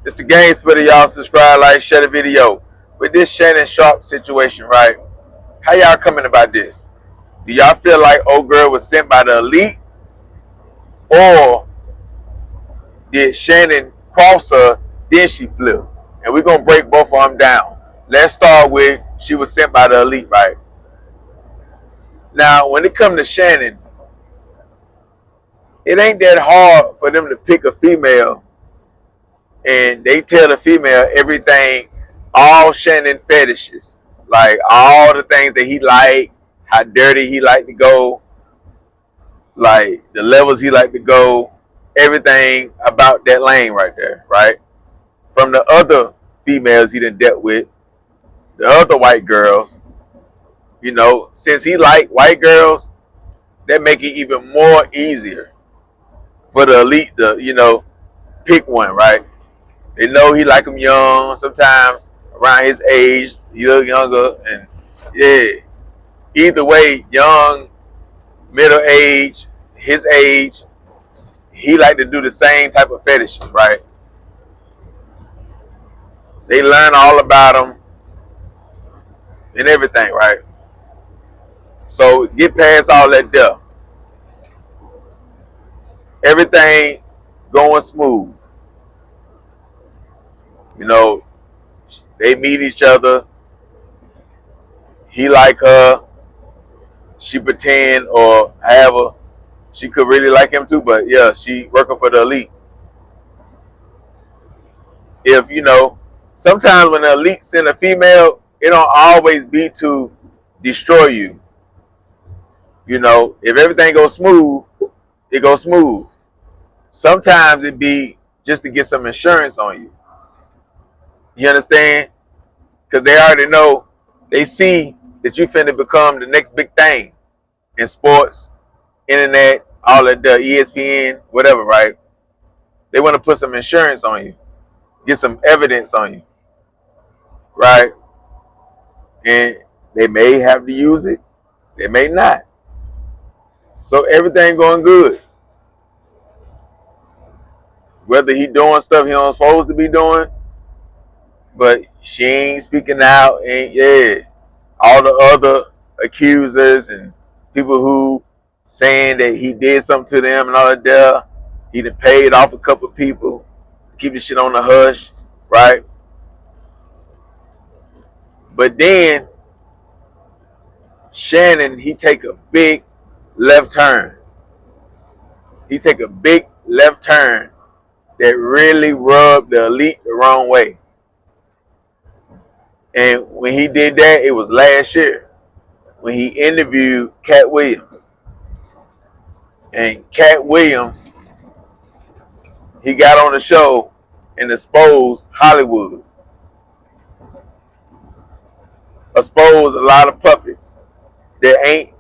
It's the game spitter, y'all. Subscribe, like, share the video. With this Shannon Sharpe situation, right? How y'all coming about this? Do y'all feel like old girl was sent by the elite, or did Shannon cross her, then she flipped? And we're gonna break both of them down. Let's start with she was sent by the elite, right? Now, when it comes to Shannon, it ain't that hard for them to pick a female and they tell the female everything, all Shannon fetishes, like all the things that he like, how dirty he like to go, like the levels he like to go, everything about that lane right there, right? From the other females he done dealt with, the other white girls, since he like white girls, that make it even more easier for the elite to, pick one, right? They know he like them young, sometimes around his age, he look younger, and yeah. Either way, young, middle age, his age, he like to do the same type of fetishes, right? They learn all about them and everything, right? So get past all that there. Everything going smooth. They meet each other. He like her. She pretend, or however, she could really like him too, but yeah, she working for the elite. If, sometimes when the elite send a female, it don't always be to destroy you. If everything goes smooth, it goes smooth. Sometimes it be just to get some insurance on you. You understand? Because they already know, they see that you finna become the next big thing in sports, internet, all of the ESPN, whatever, right? They want to put some insurance on you, get some evidence on you, right? And they may have to use it, they may not. So everything going good. Whether he doing stuff he don't supposed to be doing, but she ain't speaking out, and yeah, all the other accusers and people who saying that he did something to them and all of that, he done paid off a couple of people, keep the shit on the hush, right? But then Shannon, he take a big left turn. He take a big left turn that really rubbed the elite the wrong way. And when he did that, it was last year when he interviewed Katt Willams. And Katt Willams, he got on the show and exposed Hollywood. Exposed a lot of puppets that ain't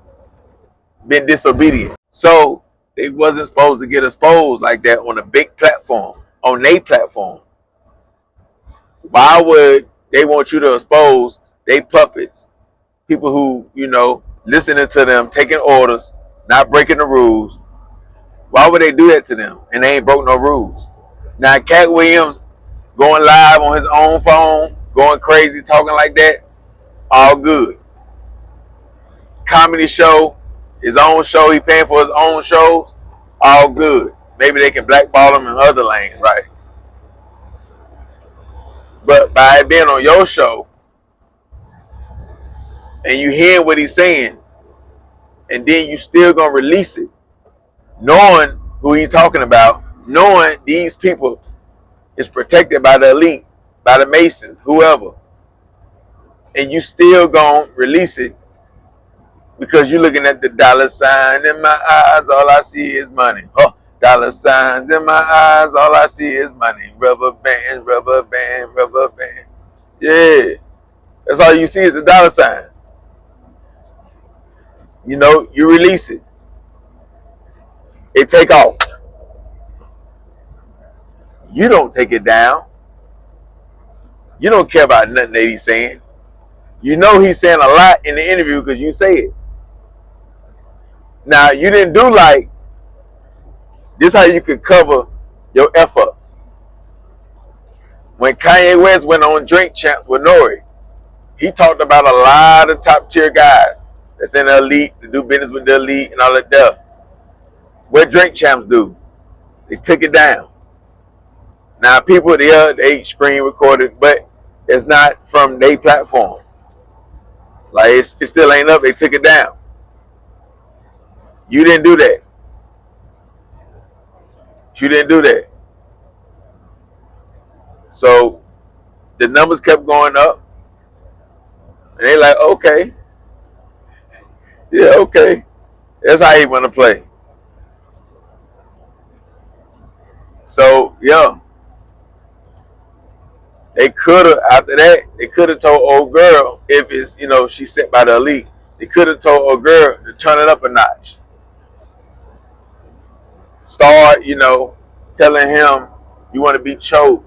been disobedient. So they wasn't supposed to get exposed like that on a big platform, on their platform. Why would they want you to expose they puppets, people who, listening to them, taking orders, not breaking the rules? Why would they do that to them? And they ain't broke no rules. Now, Katt Willams going live on his own phone, going crazy, talking like that, all good. Comedy show, his own show, he paying for his own shows, all good. Maybe they can blackball him in other lanes, right? But by it being on your show, and you hearing what he's saying, and then you still gonna release it, knowing who he's talking about, knowing these people is protected by the elite, by the Masons, whoever, and you still gonna release it because you're looking at the dollar sign in my eyes, all I see is money. Oh, dollar signs in my eyes, all I see is money. Rubber band, rubber band, rubber band. Yeah, that's all you see is the dollar signs. You release it. It take off. You don't take it down. You don't care about nothing that he's saying. He's saying a lot in the interview because you say it. Now, you didn't do like, this how you could cover your F-ups. When Kanye West went on Drink Champs with Nori, he talked about a lot of top tier guys that's in the elite, to do business with the elite and all that stuff. What Drink Champs do? They took it down. Now people there, they screen recorded, but it's not from their platform. Like it still ain't up. They took it down. You didn't do that. You didn't do that. So the numbers kept going up, and they like, okay, yeah, okay, that's how he want to play. So yeah, they could have after that. They could have told old girl, if it's she's sent by the elite. They could have told old girl to turn it up a notch. Start telling him you want to be choked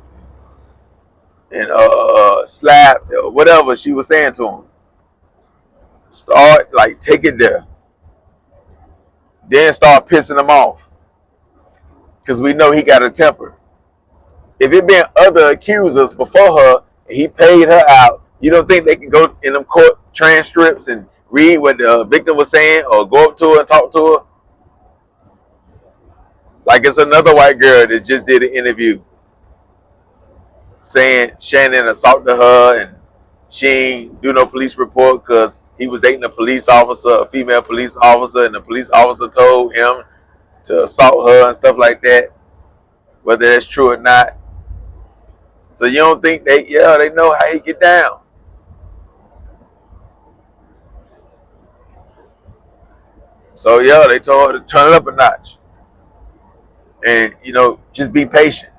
and slapped or whatever she was saying to him. Start like take it there. Then start pissing him off, because we know he got a temper. If it been other accusers before her and he paid her out, you don't think they can go in them court transcripts and read what the victim was saying or go up to her and talk to her? Like it's another white girl that just did an interview saying Shannon assaulted her and she ain't do no police report because he was dating a police officer, a female police officer, and the police officer told him to assault her and stuff like that, whether that's true or not. So you don't think they know how he get down. So yeah, they told her to turn it up a notch. And just be patient.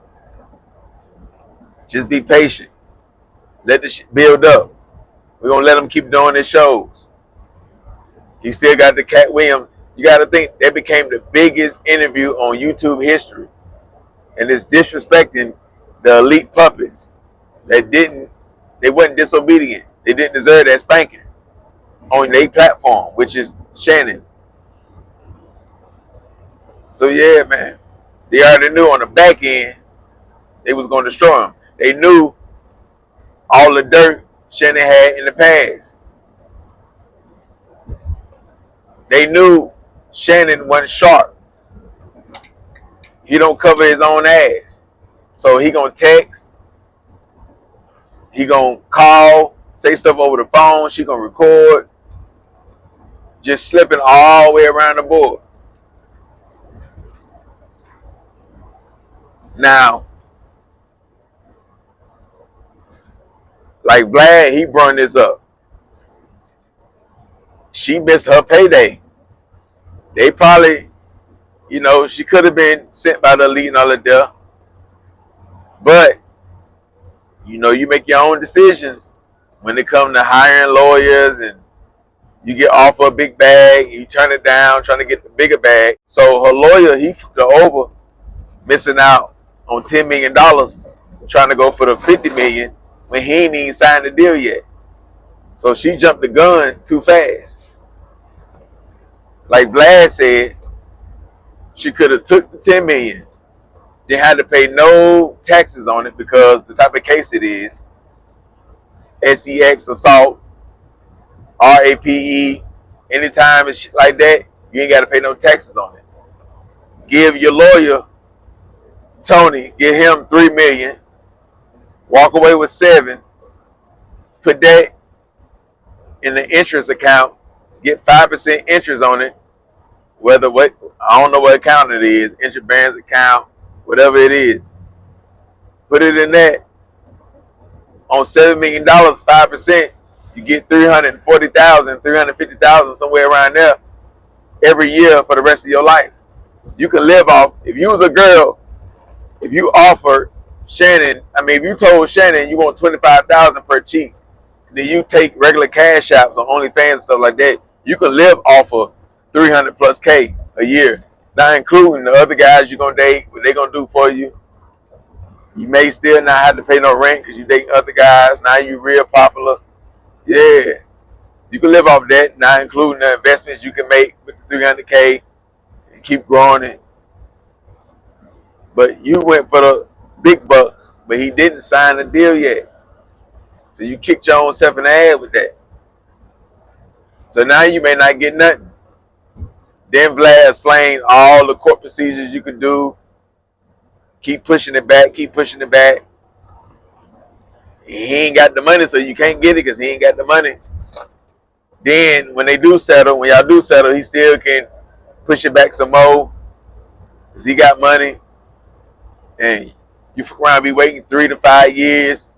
Just be patient. Let the shit build up. We're gonna let him keep doing his shows. He still got the Katt Willams. You gotta think that became the biggest interview on YouTube history. And it's disrespecting the elite puppets that they wasn't disobedient. They didn't deserve that spanking on their platform, which is Shannon. So yeah, man, they already knew on the back end they was going to destroy him. They knew all the dirt Shannon had in the past. They knew Shannon wasn't sharp. He don't cover his own ass. So he gonna text, he gonna call, say stuff over the phone, she gonna record, just slipping all the way around the board. Now, like Vlad, he brought this up. She missed her payday. They probably, she could have been sent by the elite and all of that. But, you make your own decisions when it comes to hiring lawyers, and you get offered a big bag, you turn it down, trying to get the bigger bag. So her lawyer, he fucked her over, missing out on $10 million, trying to go for the $50 million when he ain't even signed the deal yet. So she jumped the gun too fast. Like Vlad said, she could have took the $10 million, then had to pay no taxes on it because the type of case it is, SEX assault, RAPE, anytime it's shit like that, you ain't got to pay no taxes on it. Give your lawyer, Tony, give him $3 million, walk away with $7 million, put that in the interest account, get 5% interest on it, I don't know what account it is, interest bearing account, whatever it is. Put it in that. On $7 million, 5%, you get $340,000, $350,000, somewhere around there, every year for the rest of your life. You can live off. If you was a girl, if you offered Shannon, if you told Shannon you want $25,000 per cheek, then you take regular cash apps on OnlyFans and stuff like that, you can live off of 300 plus K a year, not including the other guys you're gonna date, what they gonna do for you. You may still not have to pay no rent because you date other guys. Now you real popular. Yeah, you can live off that, not including the investments you can make with 300K and keep growing it. But you went for the big bucks but he didn't sign the deal yet. So you kicked your own self in the ass with that. So now you may not get nothing. Then Vlad explained all the court procedures you can do. Keep pushing it back, keep pushing it back. He ain't got the money, so you can't get it because he ain't got the money. Then when they do settle, when y'all do settle, he still can push it back some more because he got money. And you fuck around be waiting 3 to 5 years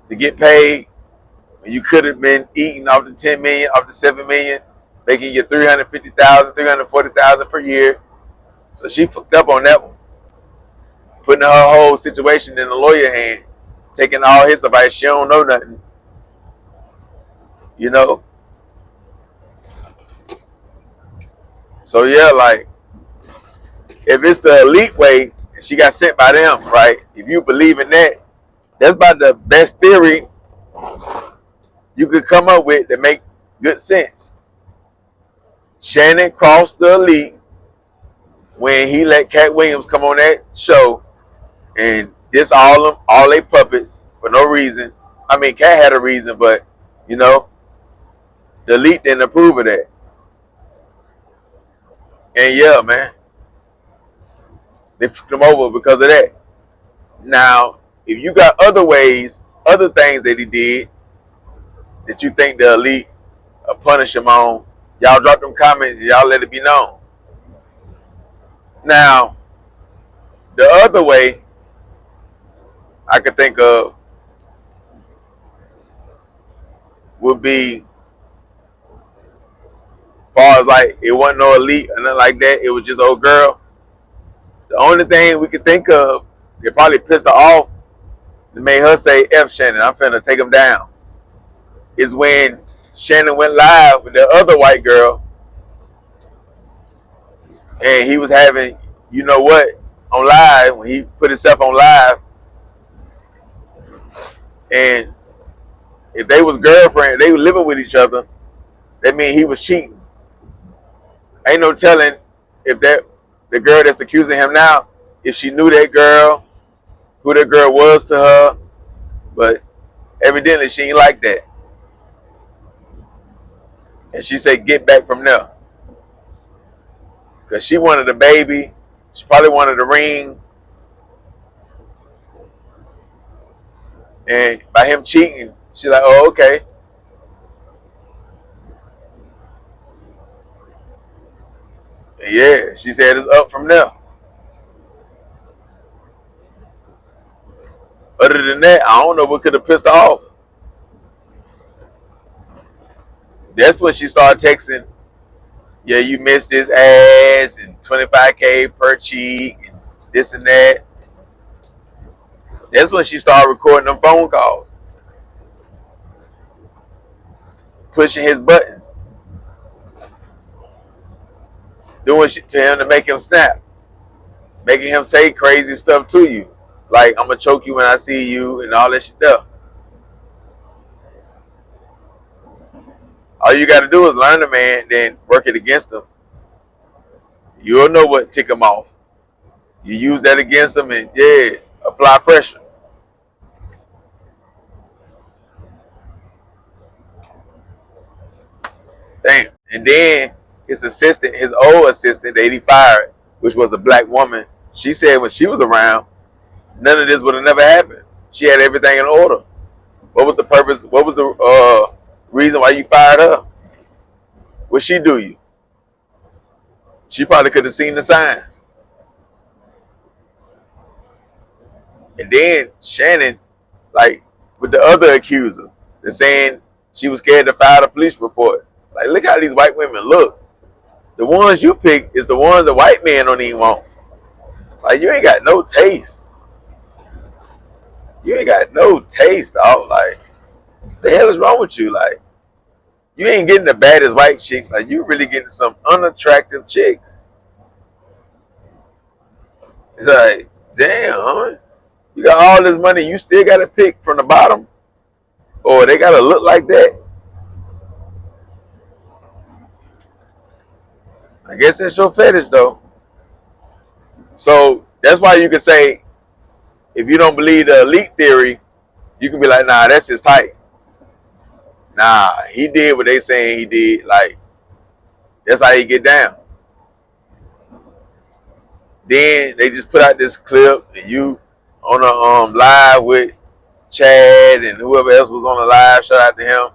to get paid. When you could have been eating off the 10 million, off the 7 million, making you 350,000, 340,000 per year. So she fucked up on that one. Putting her whole situation in the lawyer hand, taking all his advice. She don't know nothing. You know? So yeah, like, if it's the elite way, and she got sent by them, right? If you believe in that, that's about the best theory you could come up with to make good sense. Shannon crossed the elite when he let Katt Willams come on that show and diss all they puppets for no reason. I mean, Katt had a reason, but you know, the elite didn't approve of that. And yeah, man, they fucked him over because of that. Now, if you got other ways, other things that he did that you think the elite punish him on, y'all drop them comments and y'all let it be known. Now, the other way I could think of would be, as far as like it wasn't no elite or nothing like that, it was just old girl. The only thing we could think of that probably pissed her off that made her say, F Shannon, I'm finna take him down, is when Shannon went live with the other white girl and he was having, you know what, on live, when he put himself on live. And if they was girlfriend, they were living with each other, that means he was cheating. Ain't no telling if that the girl that's accusing him now, if she knew that girl, who that girl was to her, but evidently she ain't like that. And she said, get back from there. Because she wanted a baby. She probably wanted a ring. And by him cheating, she's like, oh, okay. And yeah, she said it's up from there. Other than that, I don't know what could have pissed her off. That's when she started texting, yeah, you missed his ass and 25K per cheek and this and that. That's when she started recording them phone calls, pushing his buttons, doing shit to him to make him snap, making him say crazy stuff to you. Like, I'm going to choke you when I see you and all that shit there. All you got to do is learn the man, then work it against him. You'll know what tick him off. You use that against him and, yeah, apply pressure. Damn. And then his assistant, his old assistant that he fired, which was a black woman, she said when she was around, none of this would have never happened. She had everything in order. What was the purpose? What was the reason why you fired her? What she do you? She probably could have seen the signs. And then Shannon, like with the other accuser, they're saying she was scared to file a police report. Like, look how these white women look. The ones you pick is the ones the white men don't even want. Like, you ain't got no taste. You ain't got no taste, dog. Like, the hell is wrong with you? Like, you ain't getting the baddest white chicks. Like, you really getting some unattractive chicks. It's like, damn, huh? You got all this money, you still got to pick from the bottom? Or they got to look like that? I guess that's your fetish, though. So, that's why you can say, if you don't believe the elite theory, you can be like, nah, that's his type. Nah, he did what they saying he did. Like, that's how he get down. Then they just put out this clip and you on a live with Chad and whoever else was on the live, shout out to him.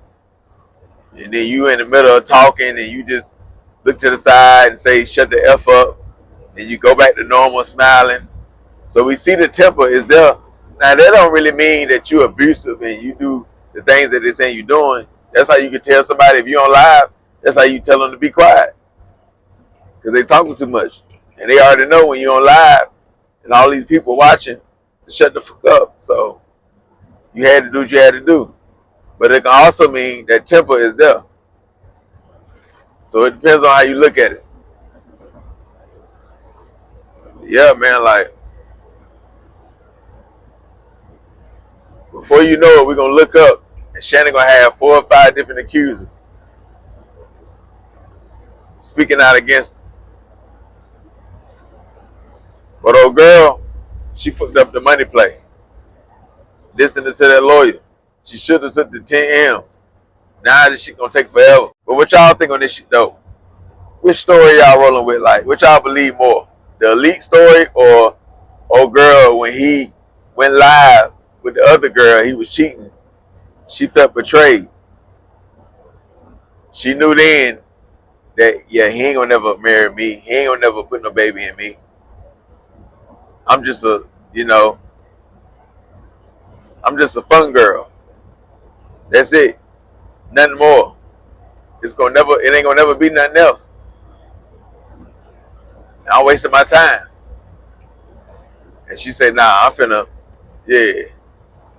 And then you in the middle of talking and you just look to the side and say, shut the F up. And you go back to normal smiling. So we see the temper is there. Now that don't really mean that you're abusive and you do the things that they're saying you're doing. That's how you can tell somebody if you're on live, that's how you tell them to be quiet. Because they talking too much. And they already know when you're on live and all these people watching, to shut the fuck up. So you had to do what you had to do. But it can also mean that temper is there. So it depends on how you look at it. Yeah, man, like, before you know it, we're going to look up and Shannon going to have 4 or 5 different accusers speaking out against him. But old girl, she fucked up the money play. Listening to that lawyer. She should have took the 10 M's. Now this shit gonna take forever. But what y'all think on this shit though? Which story y'all rolling with? Like, what y'all believe more? The elite story or old girl when he went live with the other girl, he was cheating. She felt betrayed. She knew then that, yeah, he ain't gonna never marry me. He ain't gonna never put no baby in me. I'm just a, I'm just a fun girl. That's it. Nothing more. It ain't gonna never be nothing else. I'm wasting my time. And she said, nah, I'm finna, yeah.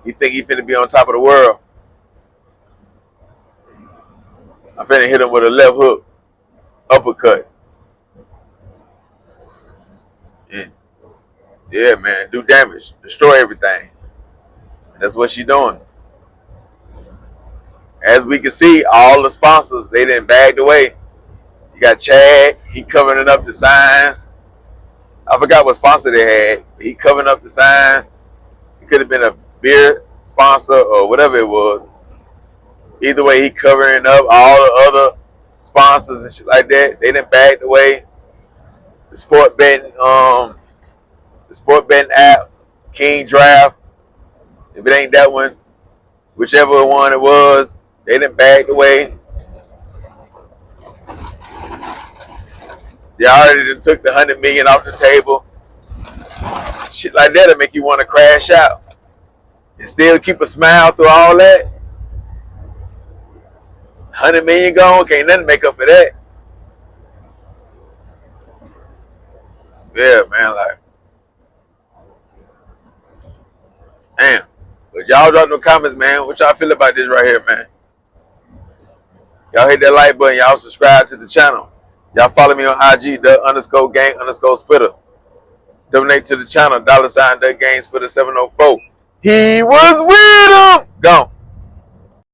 You think he finna be on top of the world? I'm finna hit him with a left hook, uppercut. Yeah, man, do damage, destroy everything. And that's what she doing. As we can see, all the sponsors, they didn't bagged away. You got Chad, he covering up the signs. I forgot what sponsor they had. He covering up the signs. It could have been a beer sponsor or whatever it was. Either way, he covering up all the other sponsors and shit like that. They didn't bagged away. The sport betting app, King Draft. If it ain't that one, whichever one it was, they didn't bagged away. They already done took the $100 million off the table. Shit like that'll make you want to crash out and still keep a smile through all that. $100 million gone, can't nothing make up for that. Yeah, man, like, damn. But y'all drop no comments, man. What y'all feel about this right here, man? Y'all hit that like button. Y'all subscribe to the channel. Y'all follow me on IG, the_gang_spitter. Donate to the channel, $Dagamespitter704. He was with him. Gone.